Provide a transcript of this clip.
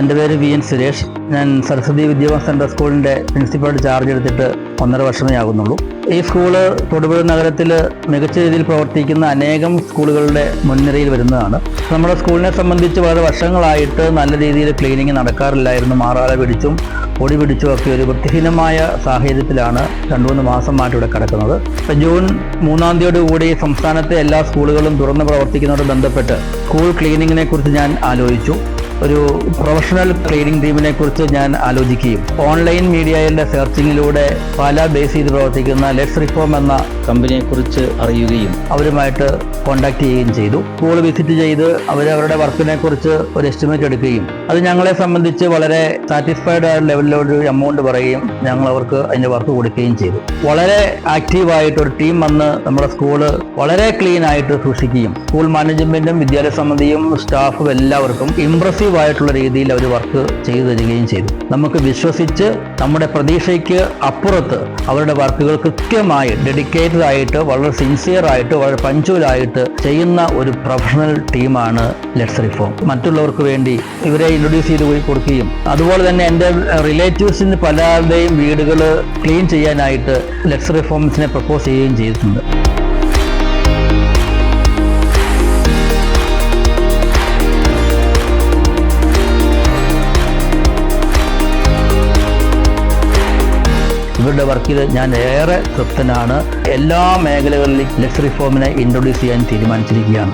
എൻ്റെ പേര് VN സുരേഷ്. ഞാൻ സരസ്വതി വിദ്യാഭ്യാസ സെൻട്രൽ സ്കൂളിൻ്റെ പ്രിൻസിപ്പളായിട്ട് ചാർജ് എടുത്തിട്ട് 1.5 വർഷമേ ആകുന്നുള്ളൂ. ഈ സ്കൂള് തൊടുപുഴ നഗരത്തിൽ മികച്ച രീതിയിൽ പ്രവർത്തിക്കുന്ന അനേകം സ്കൂളുകളുടെ മുൻനിരയിൽ വരുന്നതാണ്. നമ്മുടെ സ്കൂളിനെ സംബന്ധിച്ച് വളരെ വർഷങ്ങളായിട്ട് നല്ല രീതിയിൽ ക്ലീനിങ് നടക്കാറില്ലായിരുന്നു. മാറാല പിടിച്ചും പൊടി പിടിച്ചും ഒക്കെ ഒരു വൃത്തിഹീനമായ സാഹചര്യത്തിലാണ് 2-3 മാസമായിട്ട് ഇവിടെ കിടക്കുന്നത്. ഇപ്പോൾ ജൂൺ 3-ാം തീയതിയോടുകൂടി സംസ്ഥാനത്തെ എല്ലാ സ്കൂളുകളും തുറന്ന് പ്രവർത്തിക്കുന്നതോട് ബന്ധപ്പെട്ട് സ്കൂൾ ക്ലീനിങ്ങിനെ കുറിച്ച് ഞാൻ ആലോചിച്ചു. ഒരു പ്രൊഫഷണൽ ക്ലീനിങ് ടീമിനെ കുറിച്ച് ഞാൻ ആലോചിക്കുകയും ഓൺലൈൻ മീഡിയയിലെ സെർച്ചിങ്ങിലൂടെ പാലാ ബേസ് ചെയ്ത് പ്രവർത്തിക്കുന്ന ലെറ്റ്സ് റിഫോം എന്ന കമ്പനിയെക്കുറിച്ച് അറിയുകയും അവരുമായിട്ട് കോൺടാക്ട് ചെയ്യുകയും ചെയ്തു. സ്കൂൾ വിസിറ്റ് ചെയ്ത് അവരവരുടെ വർക്കിനെ കുറിച്ച് ഒരു എസ്റ്റിമേറ്റ് എടുക്കുകയും അത് ഞങ്ങളെ സംബന്ധിച്ച് വളരെ സാറ്റിസ്ഫൈഡ് ആയ ലെവലിലൊരു എമൗണ്ട് പറയുകയും ഞങ്ങൾ അവർക്ക് അതിൻ്റെ വർക്ക് കൊടുക്കുകയും ചെയ്തു. വളരെ ആക്റ്റീവായിട്ട് ഒരു ടീം വന്ന് നമ്മുടെ സ്കൂള് വളരെ ക്ലീൻ ആയിട്ട് സൂക്ഷിക്കുകയും സ്കൂൾ മാനേജ്മെന്റും വിദ്യാലയ സമിതിയും സ്റ്റാഫും എല്ലാവർക്കും ഇംപ്രസീവ് ആയിട്ടുള്ള രീതിയിൽ അവർ വർക്ക് ചെയ്തു തരികയും ചെയ്തു. നമുക്ക് വിശ്വസിച്ച് നമ്മുടെ പ്രതീക്ഷയ്ക്ക് അപ്പുറത്ത് അവരുടെ വർക്കുകൾ കൃത്യമായി ഡെഡിക്കേറ്റഡ് ആയിട്ട് വളരെ സിൻസിയർ ആയിട്ട് വളരെ പഞ്ച്വലായിട്ട് ചെയ്യുന്ന ഒരു പ്രൊഫഷണൽ ടീമാണ് ലെറ്റ്സ് റിഫോം. മറ്റുള്ളവർക്ക് വേണ്ടി ഇവരെ ഇൻട്രൊഡ്യൂസ് ചെയ്ത് പോയി കൊടുക്കുകയും അതുപോലെ തന്നെ എൻ്റെ റിലേറ്റീവ്സിന് പലരുടെയും വീടുകൾ ക്ലീൻ ചെയ്യാനായിട്ട് ലെറ്റ്സ് റിഫോംസിനെ പ്രപ്പോസ് ചെയ്യുകയും ചെയ്തിട്ടുണ്ട്. ഇവരുടെ വർക്കിൽ ഞാൻ ഏറെ തൃപ്തനാണ്. എല്ലാ മേഖലകളിലും ലെറ്റ്സ് റിഫോമിനെ ഇൻട്രൊഡ്യൂസ് ചെയ്യാൻ തീരുമാനിച്ചിരിക്കുകയാണ്.